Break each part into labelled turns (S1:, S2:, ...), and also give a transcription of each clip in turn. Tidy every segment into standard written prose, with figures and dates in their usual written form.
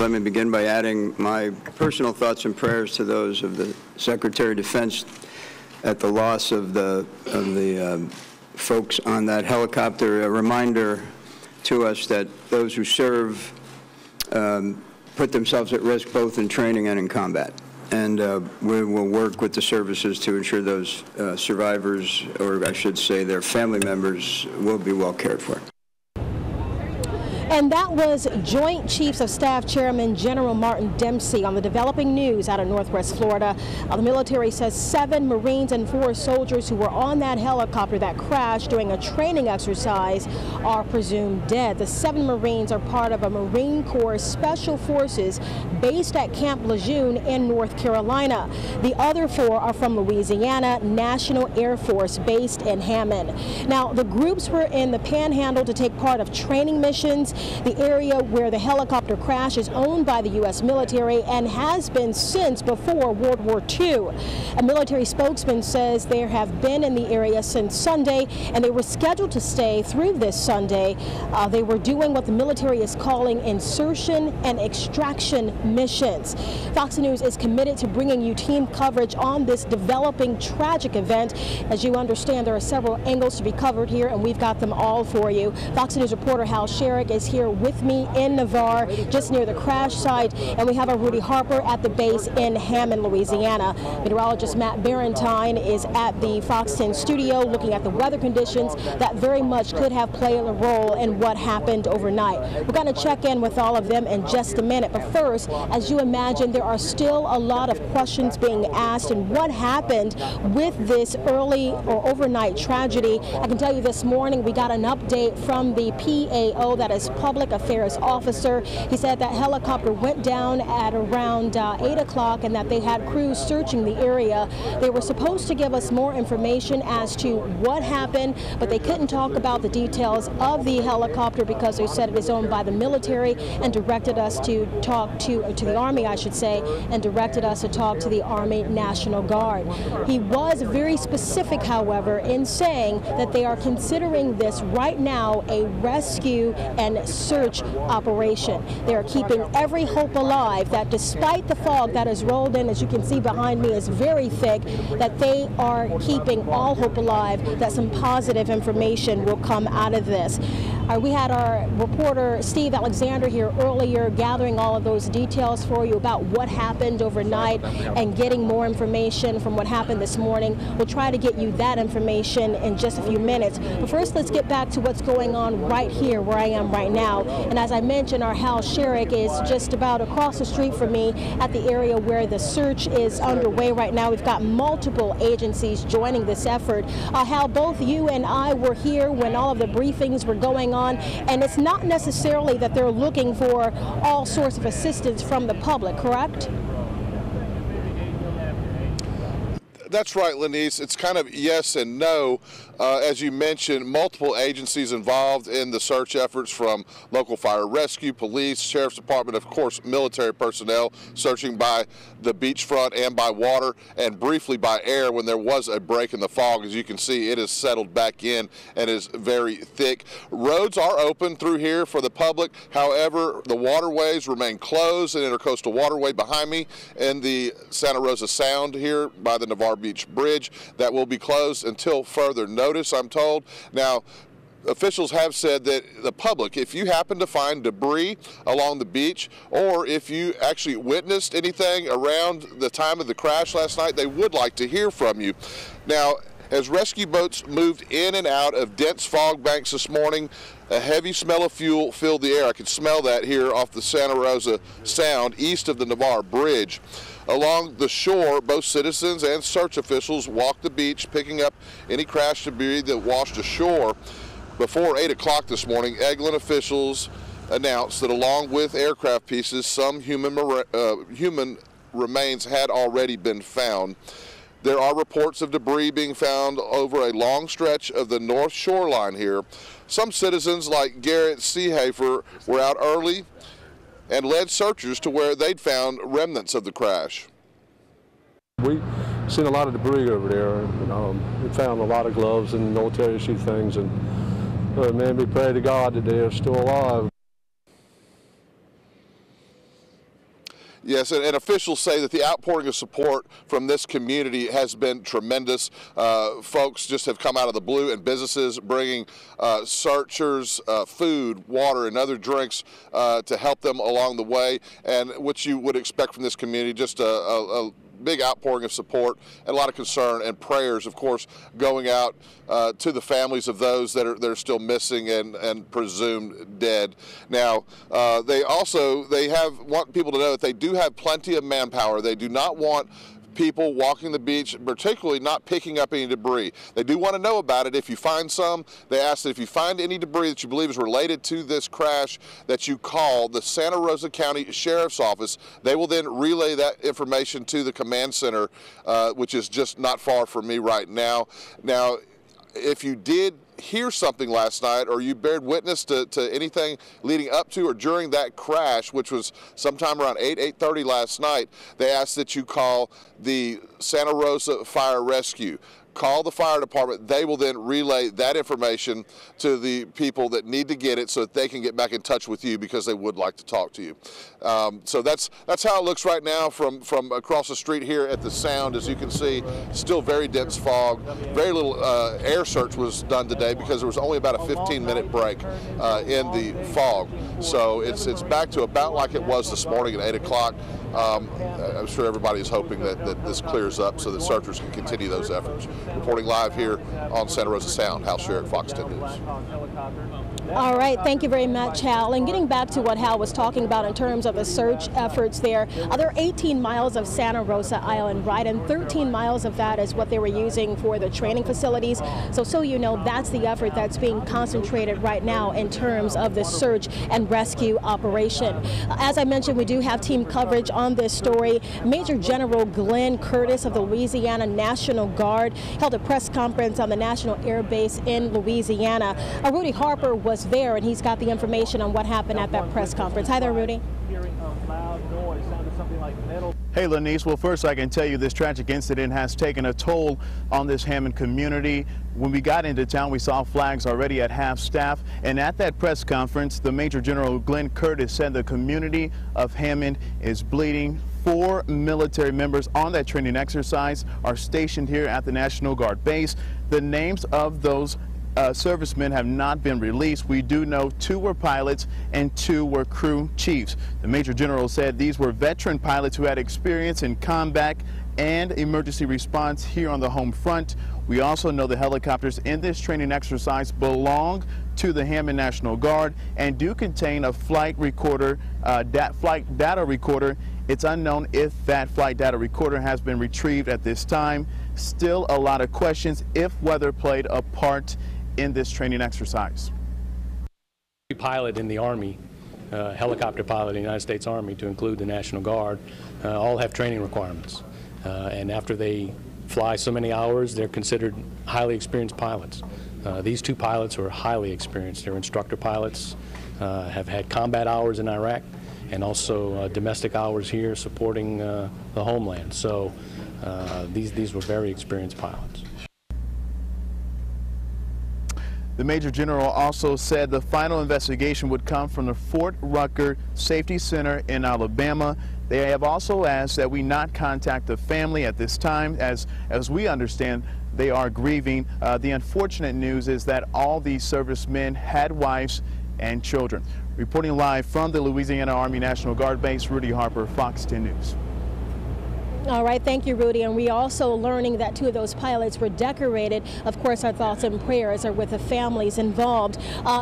S1: let me begin by adding my personal thoughts and prayers to those of the Secretary of Defense at the loss of the folks on that helicopter. A reminder to us that those who serve put themselves at risk both in training and in combat. And we will work with the services to ensure those survivors, or I should say their family members, will be well cared for.
S2: And that was Joint Chiefs of Staff Chairman General Martin Dempsey on the developing news out of Northwest Florida. The military says 7 Marines and 4 soldiers who were on that helicopter that crashed during a training exercise are presumed dead. The 7 Marines are part of a Marine Corps Special Forces based at Camp Lejeune in North Carolina. The other 4 are from Louisiana National Air Force based in Hammond. Now, the groups were in the Panhandle to take part of training missions. The area where the helicopter crashed is owned by the U.S. military and has been since before World War II. A military spokesman says they have been in the area since Sunday, and they were scheduled to stay through this Sunday. They were doing what the military is calling insertion and extraction missions. Fox News is committed to bringing you team coverage on this developing tragic event. As you understand, there are several angles to be covered here, and we've got them all for you. Fox News reporter Hal Sherrick is here with me in Navarre, just near the crash site, and we have our Rudy Harper at the base in Hammond, Louisiana. Meteorologist Matt Barentine is at the Fox 10 studio looking at the weather conditions that very much could have played a role in what happened overnight. We're going to check in with all of them in just a minute, but first, as you imagine, there are still a lot of questions being asked and what happened with this early or overnight tragedy. I can tell you this morning we got an update from the PAO, that is Public Affairs Officer. He said that helicopter went down at around 8 o'clock and that they had crews searching the area. They were supposed to give us more information as to what happened, but they couldn't talk about the details of the helicopter because they said it is owned by the military and directed us to talk to the Army, I should say, and directed us to talk to the Army National Guard. He was very specific, however, in saying that they are considering this right now a rescue and search operation. They are keeping every hope alive that despite the fog that has rolled in, as you can see behind me is very thick, that they are keeping all hope alive that some positive information will come out of this. We had our reporter Steve Alexander here earlier gathering all of those details for you about what happened overnight and getting more information from what happened this morning. We'll try to get you that information in just a few minutes. But first, let's get back to what's going on right here where I am right now. And as I mentioned, our Hal Sherrick is just about across the street from me at the area where the search is underway right now. We've got multiple agencies joining this effort. Hal, both you and I were here when all of the briefings were going on, and it's not necessarily that they're looking for all sorts of assistance from the public, correct?
S3: That's right, Lenise. It's kind of yes and no. As you mentioned, multiple agencies involved in the search efforts, from local fire rescue, police, sheriff's department, of course, military personnel searching by the beachfront and by water, and briefly by air when there was a break in the fog. As you can see, it has settled back in and is very thick. Roads are open through here for the public. However, the waterways remain closed. An intercoastal waterway behind me in the Santa Rosa Sound here by the Navarre Beach Bridge that will be closed until further notice, I'm told. Now, officials have said that the public, if you happen to find debris along the beach, or if you actually witnessed anything around the time of the crash last night, they would like to hear from you. Now, as rescue boats moved in and out of dense fog banks this morning, a heavy smell of fuel filled the air. I could smell that here off the Santa Rosa Sound east of the Navarre Bridge. Along the shore, both citizens and search officials walked the beach, picking up any crash debris that washed ashore. Before 8 o'clock this morning, Eglin officials announced that along with aircraft pieces, some human remains had already been found. There are reports of debris being found over a long stretch of the north shoreline here. Some citizens, like Garrett Seehafer, were out early and led searchers to where they'd found remnants of the crash.
S4: We seen a lot of debris over there, and we found a lot of gloves and military issue things, and man, we pray to God that they are still alive.
S3: Yes, and officials say that the outpouring of support from this community has been tremendous. Folks just have come out of the blue, and businesses bringing searchers food, water, and other drinks to help them along the way, and which you would expect from this community, just a big outpouring of support and a lot of concern and prayers, of course, going out to the families of those that are still missing and presumed dead. Now, they want people to know that they do have plenty of manpower. They do not want people walking the beach, particularly not picking up any debris. They do want to know about it. If you find some, they ask that if you find any debris that you believe is related to this crash, that you call the Santa Rosa County Sheriff's Office. They will then relay that information to the command center, which is just not far from me right now. Now, if you did hear something last night, or you bared witness to anything leading up to or during that crash, which was sometime around 8:30 last night, they ask that you call the Santa Rosa Fire Rescue. Call the fire department. They will then relay that information to the people that need to get it so that they can get back in touch with you, because they would like to talk to you. So that's how it looks right now from across the street here at the Sound. As you can see, still very dense fog. Very little air search was done today because there was only about a 15-minute break in the fog. So it's back to about like it was this morning at 8 o'clock. I'm sure everybody is hoping that this clears up so that searchers can continue those efforts. Reporting live here on Santa Rosa Sound, Hal Sherritt, Fox 10 News.
S2: All right, thank you very much, Hal. And getting back to what Hal was talking about in terms of the search efforts there are 18 miles of Santa Rosa Island, right? And 13 miles of that is what they were using for the training facilities. So you know, that's the effort that's being concentrated right now in terms of the search and rescue operation. As I mentioned, we do have team coverage on this story. Major General Glenn Curtis of the Louisiana National Guard held a press conference on the National Air Base in Louisiana. Rudy Harper was there, and he's got the information on what happened at that press conference. Hi there, Rudy.
S5: Hey, Lenise. Well, first I can tell you this tragic incident has taken a toll on this Hammond community. When we got into town, we saw flags already at half-staff, and at that press conference, the Major General Glenn Curtis said the community of Hammond is bleeding. 4 military members on that training exercise are stationed here at the National Guard base. The names of those servicemen have not been released. We do know 2 were pilots and 2 were crew chiefs. The Major General said these were veteran pilots who had experience in combat and emergency response here on the home front. We also know the helicopters in this training exercise belong to the Hammond National Guard and do contain a flight recorder, flight data recorder. It's unknown if that flight data recorder has been retrieved at this time. Still a lot of questions if weather played a part in this training exercise.
S6: Pilot in the Army, helicopter pilot in the United States Army, to include the National Guard, all have training requirements. And after they fly so many hours, they're considered highly experienced pilots. These 2 pilots are highly experienced. They're instructor pilots, have had combat hours in Iraq, and also domestic hours here supporting the homeland. So these were very experienced pilots.
S5: The Major General also said the final investigation would come from the Fort Rucker Safety Center in Alabama. They have also asked that we not contact the family at this time, as we understand they are grieving. The unfortunate news is that all these servicemen had wives and children. Reporting live from the Louisiana Army National Guard base, Rudy Harper, Fox 10 News.
S2: All right, thank you, Rudy. And we also learning that 2 of those pilots were decorated. Of course, our thoughts and prayers are with the families involved.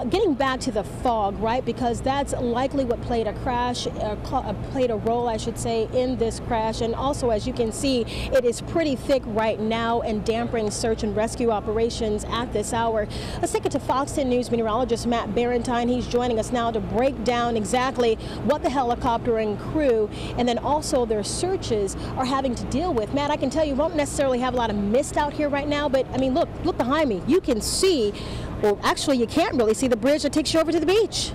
S2: Getting back to the fog, right, because that's likely what played a role, I should say, in this crash. And also, as you can see, it is pretty thick right now and dampening search and rescue operations at this hour. Let's take it to Fox 10 News meteorologist Matt Barentine. He's joining us now to break down exactly what the helicopter and crew, and then also their searches, are having to deal with. Matt, I can tell you won't necessarily have a lot of mist out here right now, but I mean, look behind me. You can see, well, actually you can't really see the bridge that takes you over to the beach.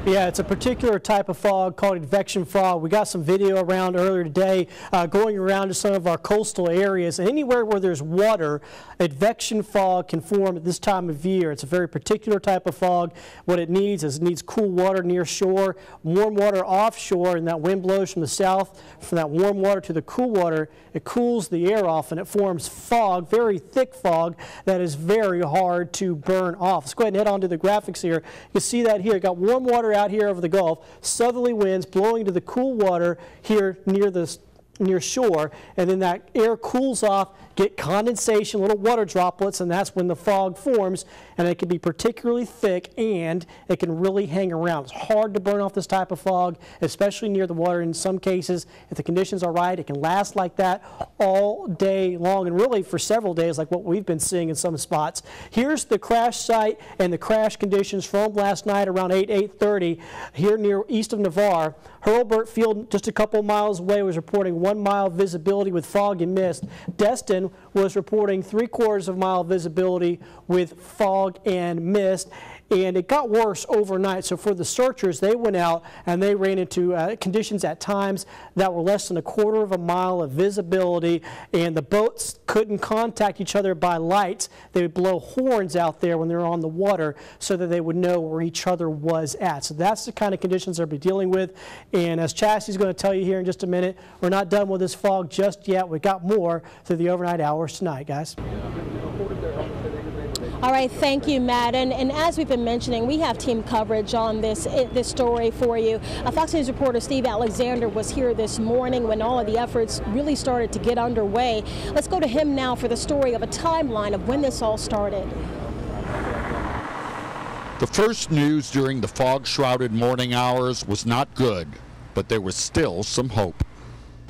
S7: Yeah, it's a particular type of fog called advection fog. We got some video around earlier today going around to some of our coastal areas. And anywhere where there's water, advection fog can form at this time of year. It's a very particular type of fog. What it needs is it needs cool water near shore, warm water offshore, and that wind blows from the south, from that warm water to the cool water. It cools the air off and it forms fog, very thick fog that is very hard to burn off. Let's go ahead and head on to the graphics here. You can see that here. You got warm water out here over the Gulf, southerly winds blowing to the cool water here near shore, and then that air cools off, get condensation, little water droplets, and that's when the fog forms, and it can be particularly thick and it can really hang around. It's hard to burn off this type of fog, especially near the water. In some cases, if the conditions are right, it can last like that all day long, and really for several days, like what we've been seeing in some spots. Here's the crash site and the crash conditions from last night around 8:30 here near east of Navarre. Hurlburt Field, just a couple miles away, was reporting 1 mile visibility with fog and mist. Destin was reporting 3/4 mile visibility with fog and mist. And it got worse overnight. So for the searchers, they went out and they ran into conditions at times that were less than 1/4 mile of visibility, and the boats couldn't contact each other by lights. They would blow horns out there when they were on the water so that they would know where each other was at. So that's the kind of conditions they'll be dealing with. And as Chassie's going to tell you here in just a minute, we're not done with this fog just yet. We've got more through the overnight hours tonight, guys.
S2: All right, thank you, Matt. And as we've been mentioning, we have team coverage on this story for you. Fox News reporter Steve Alexander was here this morning when all of the efforts really started to get underway. Let's go to him now for the story of a timeline of when this all started.
S8: The first news during the fog-shrouded morning hours was not good, but there was still some hope.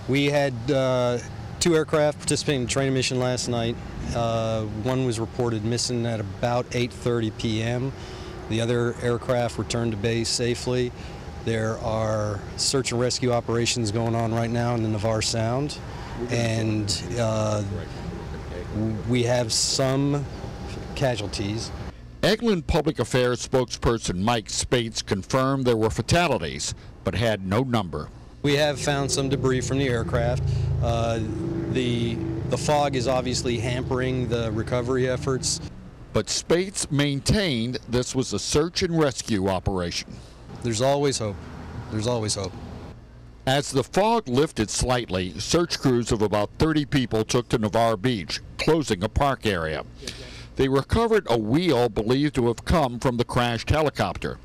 S9: We had 2 aircraft participating in the training mission last night. One was reported missing at about 8:30 p.m. The other aircraft returned to base safely. There are search and rescue operations going on right now in the Navarre Sound, and we have some casualties.
S8: Eglin Public Affairs spokesperson Mike Spates confirmed there were fatalities, but had no number.
S9: We have found some debris from the aircraft. The fog is obviously hampering the recovery efforts.
S8: But Spates maintained this was a search and rescue operation.
S9: There's always hope. There's always hope.
S8: As the fog lifted slightly, search crews of about 30 people took to Navarre Beach, closing a park area. They recovered a wheel believed to have come from the crashed helicopter,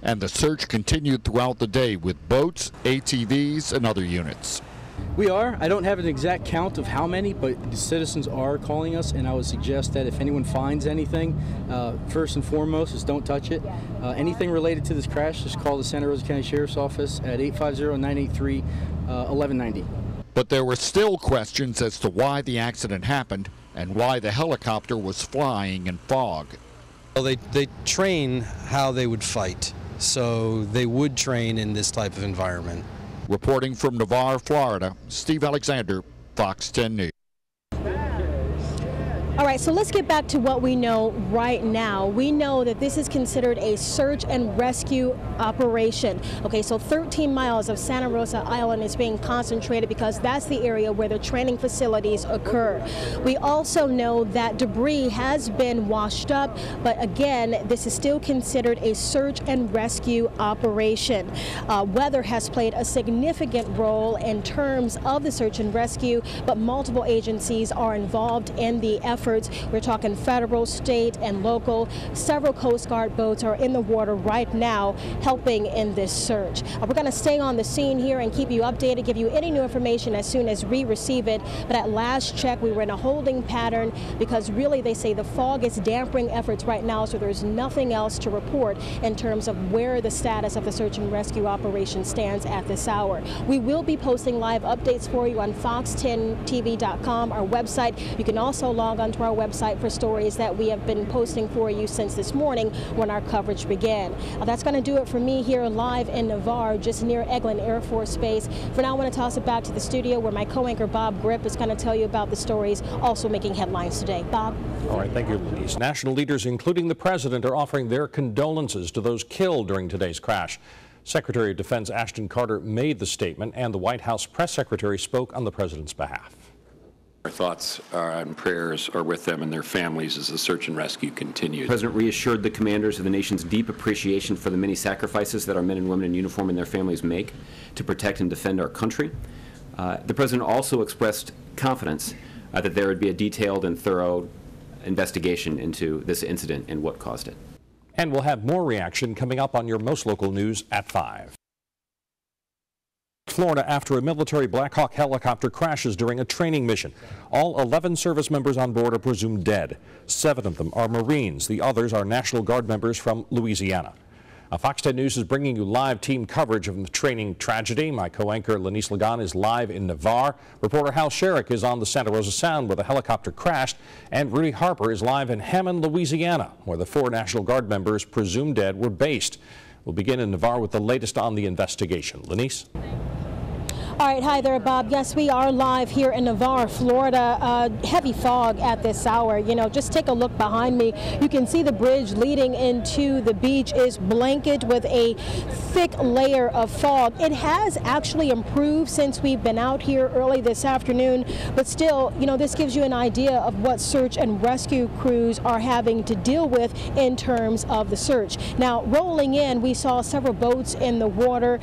S8: and the search continued throughout the day with boats, ATVs, and other units.
S10: We are. I don't have an exact count of how many, but the citizens are calling us, and I would suggest that if anyone finds anything, first and foremost is don't touch it. Anything related to this crash, just call the Santa Rosa County Sheriff's Office at 850-983-1190.
S8: But there were still questions as to why the accident happened and why the helicopter was flying in fog.
S9: Well, they train how they would fight, so they would train in this type of environment.
S8: Reporting from Navarre, Florida, Steve Alexander, Fox 10 News.
S2: All right, so let's get back to what we know right now. We know that this is considered a search and rescue operation. Okay, so 13 miles of Santa Rosa Island is being concentrated because that's the area where the training facilities occur. We also know that debris has been washed up, but again, this is still considered a search and rescue operation. Weather has played a significant role in terms of the search and rescue, but multiple agencies are involved in the effort. We're talking federal, state, and local. Several Coast Guard boats are in the water right now helping in this search. We're going to stay on the scene here and keep you updated, give you any new information as soon as we receive it. But at last check, we were in a holding pattern because really they say the fog is dampening efforts right now, so there's nothing else to report in terms of where the status of the search and rescue operation stands at this hour. We will be posting live updates for you on fox10tv.com, our website. You can also log on to our our website for stories that we have been posting for you since this morning when our coverage began. That's going to do it for me here live in Navarre, just near Eglin Air Force Base. For now, I want to toss it back to the studio where my co-anchor Bob Grip is going to tell you about the stories also making headlines today. Bob?
S11: All right, thank you, Louise. National leaders, including the president, are offering their condolences to those killed during today's crash. Secretary of Defense Ashton Carter made the statement, and the White House press secretary spoke on the president's behalf.
S12: Our thoughts and prayers are with them and their families as the search and rescue continues.
S13: The President reassured the commanders of the nation's deep appreciation for the many sacrifices that our men and women in uniform and their families make to protect and defend our country. The President also expressed confidence that there would be a detailed and thorough investigation into this incident and what caused it.
S11: And we'll have more reaction coming up on your most local news at 5. Florida after a military Black Hawk helicopter crashes during a training mission. All 11 service members on board are presumed dead. 7 of them are Marines. The others are National Guard members from Louisiana. Fox 10 News is bringing you live team coverage of the training tragedy. My co-anchor Lanice Lagan is live in Navarre. Reporter Hal Sherrick is on the Santa Rosa Sound where the helicopter crashed. And Rudy Harper is live in Hammond, Louisiana, where the 4 National Guard members presumed dead were based. We'll begin in Navarre with the latest on the investigation. Lanice?
S2: All right, hi there, Bob. Yes, we are live here in Navarre, Florida. Heavy fog at this hour. You know, just take a look behind me. You can see the bridge leading into the beach is blanketed with a thick layer of fog. It has actually improved since we've been out here early this afternoon, but still, you know, this gives you an idea of what search and rescue crews are having to deal with in terms of the search. Now, rolling in, we saw several boats in the water.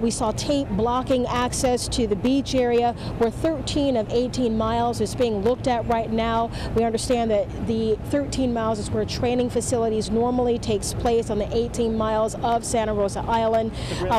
S2: We saw tape blocking access to the beach area where 13 of 18 miles is being looked at right now. We understand that the 13 miles is where training facilities normally takes place on the 18 miles of Santa Rosa Island.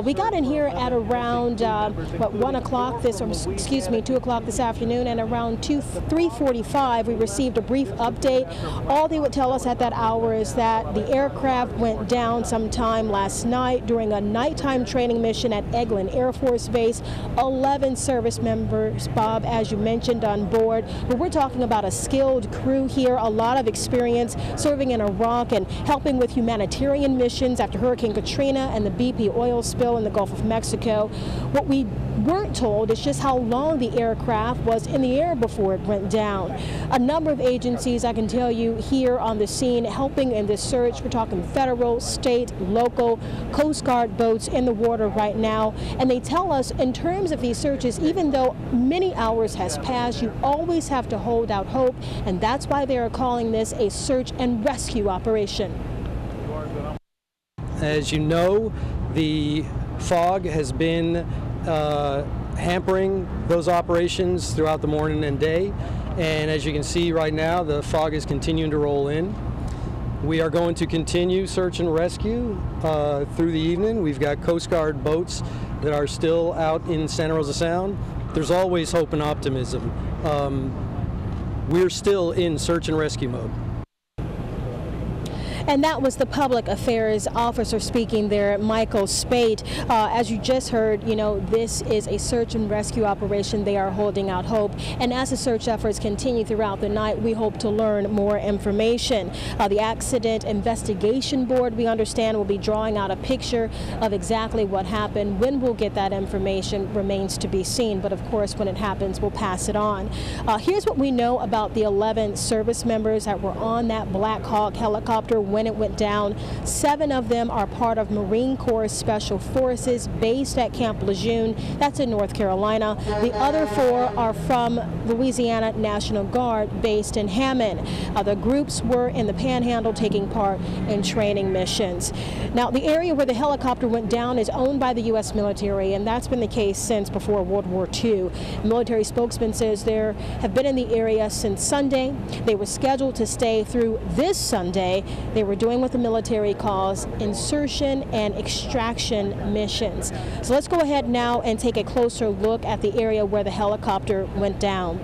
S2: We got in here at around 1 o'clock this, or excuse me, 2 o'clock this afternoon, and around 3:45 we received a brief update. All they would tell us at that hour is that the aircraft went down sometime last night during a nighttime training mission at Eglin Air Force Base. 11 service members, Bob, as you mentioned, on board. But we're talking about a skilled crew here, a lot of experience serving in Iraq and helping with humanitarian missions after Hurricane Katrina and the BP oil spill in the Gulf of Mexico. What we weren't told is just how long the aircraft was in the air before it went down. A number of agencies, I can tell you, here on the scene helping in this search. We're talking federal, state, local, Coast Guard boats in the water right now. And they tell us in terms of these searches, even though many hours has passed, you always have to hold out hope, and that's why they are calling this a search and rescue operation.
S9: As you know, the fog has been hampering those operations throughout the morning and day, and as you can see right now, the fog is continuing to roll in. We are going to continue search and rescue through the evening. We've got Coast Guard boats that are still out in Santa Rosa Sound. There's always hope and optimism. We're still in search and rescue mode.
S2: And that was the public affairs officer speaking there, Michael Spate. As you just heard, you know, this is a search and rescue operation. They are holding out hope. And as the search efforts continue throughout the night, we hope to learn more information. The Accident Investigation Board, we understand, will be drawing out a picture of exactly what happened. When we'll get that information remains to be seen. But of course, when it happens, we'll pass it on. Here's what we know about the 11 service members that were on that Black Hawk helicopter when it went down. 7 of them are part of Marine Corps Special Forces based at Camp Lejeune. That's in North Carolina. The other 4 are from Louisiana National Guard based in Hammond. The groups were in the Panhandle taking part in training missions. Now, the area where the helicopter went down is owned by the U.S. military, and that's been the case since before World War II. A military spokesman says they have been in the area since Sunday. They were scheduled to stay through this Sunday. They were doing what the military calls insertion and extraction missions. So let's go ahead now and take a closer look at the area where the helicopter went down.